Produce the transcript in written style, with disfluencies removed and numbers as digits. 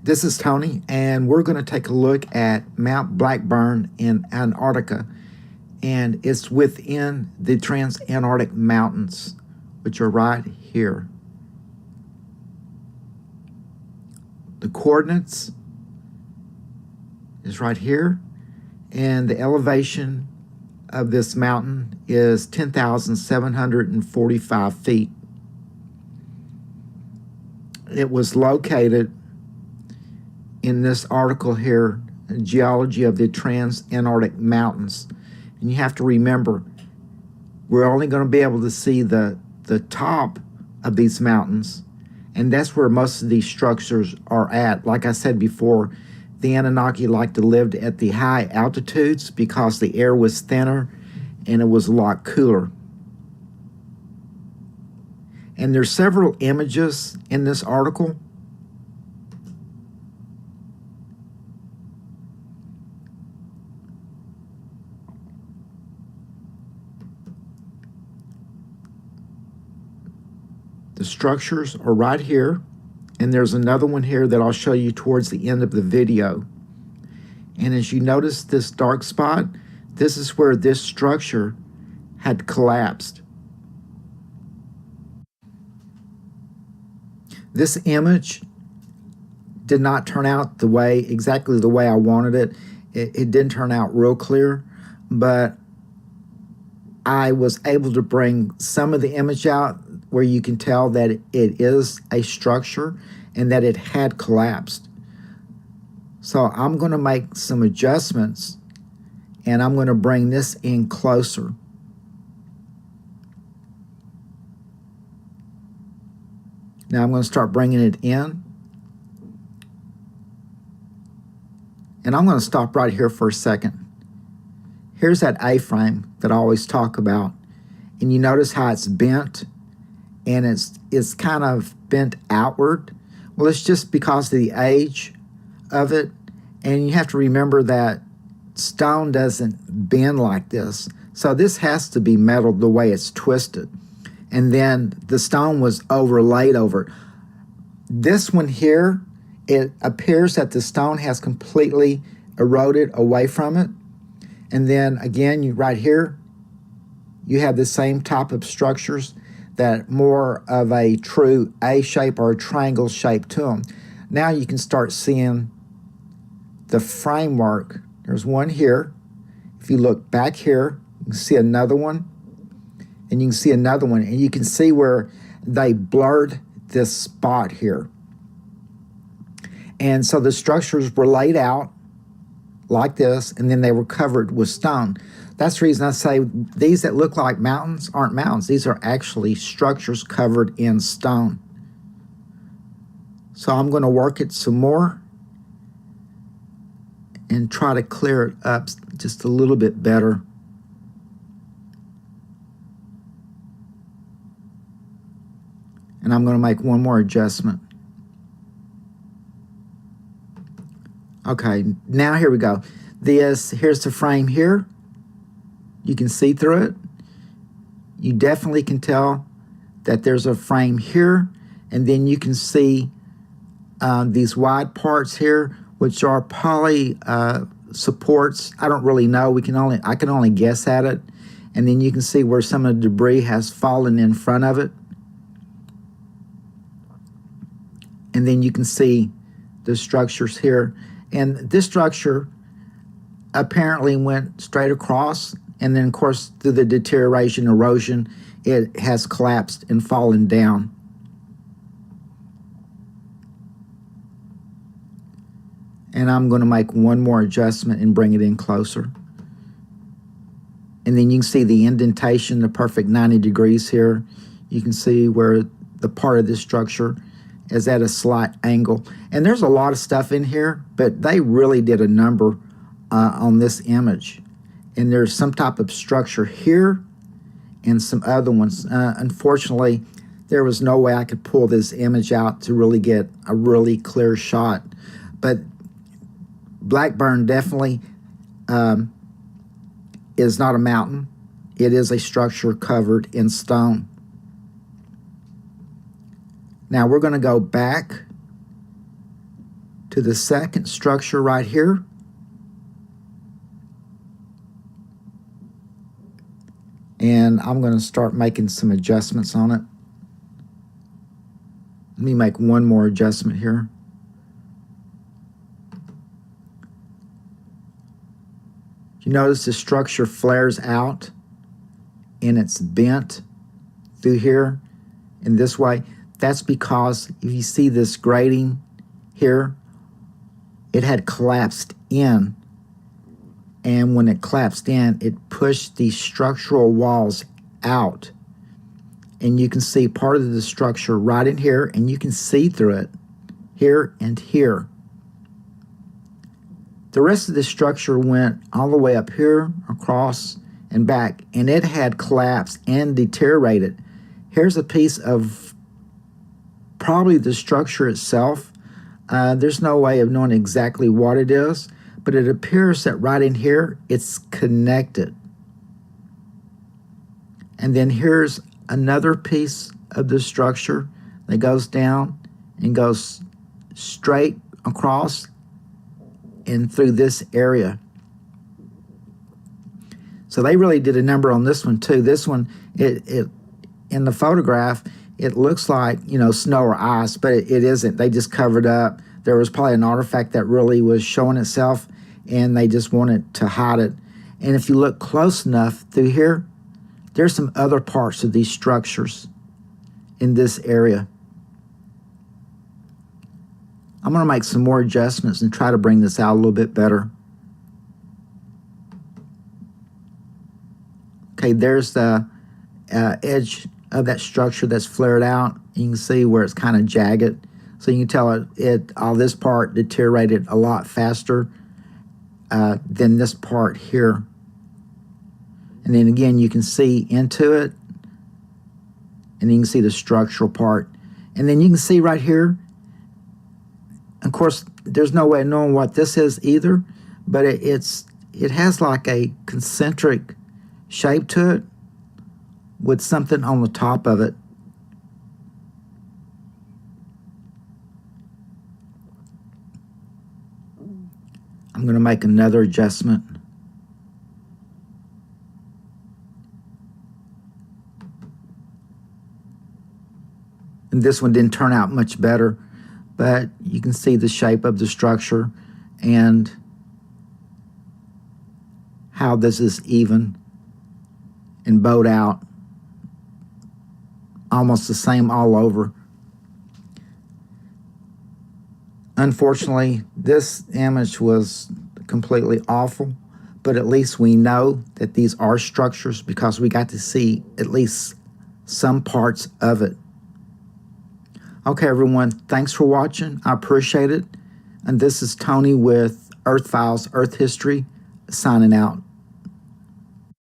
This is Tony, and we're going to take a look at Mount Blackburn in Antarctica, and it's within the Transantarctic Mountains, which are right here. The coordinates is right here, and the elevation of this mountain is 10,745 feet. It was located in this article here, Geology of the Transantarctic Mountains. And you have to remember, we're only going to be able to see the top of these mountains, and that's where most of these structures are at. Like I said before, the Anunnaki liked to live at the high altitudes because the air was thinner and it was a lot cooler. And there's several images in this article. The structures are right here, and there's another one here that I'll show you towards the end of the video. And as you notice this dark spot, this is where this structure had collapsed. This image did not turn out exactly the way I wanted it. It didn't turn out real clear, but I was able to bring some of the image out where you can tell that it is a structure and that it had collapsed. So I'm going to make some adjustments, and I'm going to bring this in closer. Now I'm going to start bringing it in. And I'm going to stop right here for a second. Here's that A-frame that I always talk about. And you notice how it's bent, and it's kind of bent outward. Well, it's just because of the age of it. And you have to remember that stone doesn't bend like this. So this has to be metal the way it's twisted. And then the stone was overlaid over it. This one here, it appears that the stone has completely eroded away from it. And then again, right here, you have the same type of structures that more of a true A shape or a triangle shape to them. Now you can start seeing the framework. There's one here. If you look back here, you can see another one, and you can see another one, and you can see where they blurred this spot here. And so the structures were laid out like this, and then they were covered with stone. That's the reason I say these that look like mountains aren't mountains. These are actually structures covered in stone. So I'm going to work it some more and try to clear it up just a little bit better. And I'm going to make one more adjustment. Okay, now here we go. Here's the frame here. You can see through it. You definitely can tell that there's a frame here, and then you can see these wide parts here, which are poly supports. I don't really know. I can only guess at it. And then you can see where some of the debris has fallen in front of it. And then you can see the structures here. And this structure apparently went straight across, and then of course through the deterioration, erosion, it has collapsed and fallen down. And I'm going to make one more adjustment and bring it in closer. And then you can see the indentation, the perfect 90 degrees here. You can see where the part of this structure is at a slight angle. And there's a lot of stuff in here, but they really did a number on this image. And there's some type of structure here and some other ones. Unfortunately, there was no way I could pull this image out to really get a really clear shot. But Blackburn definitely is not a mountain. It is a structure covered in stone. Now we're going to go back to the second structure right here. And I'm going to start making some adjustments on it. Let me make one more adjustment here. You notice the structure flares out and it's bent through here in this way. That's because if you see this grating here, it had collapsed in. And when it collapsed in, it pushed these structural walls out. And you can see part of the structure right in here, and you can see through it here and here. The rest of the structure went all the way up here, across, and back, and it had collapsed and deteriorated. Here's a piece of probably the structure itself. There's no way of knowing exactly what it is, but it appears that right in here, it's connected. And then here's another piece of the structure that goes down and goes straight across and through this area. So they really did a number on this one too. This one, it in the photograph, it looks like, you know, snow or ice, but it isn't. They just covered up. There was probably an artifact that really was showing itself, and they just wanted to hide it. And if you look close enough through here, there's some other parts of these structures in this area. I'm going to make some more adjustments and try to bring this out a little bit better. Okay, there's the edge of that structure that's flared out. You can see where it's kind of jagged. So you can tell all this part deteriorated a lot faster than this part here. And then again, you can see into it, and you can see the structural part. And then you can see right here, of course, there's no way of knowing what this is either, but it has like a concentric shape to it with something on the top of it. I'm going to make another adjustment. And this one didn't turn out much better, but you can see the shape of the structure and how this is even and bowed out, almost the same all over. Unfortunately, this image was completely awful, but at least we know that these are structures because we got to see at least some parts of it. Okay, everyone, thanks for watching. I appreciate it. And this is Tony with Earth Files, Earth History, signing out.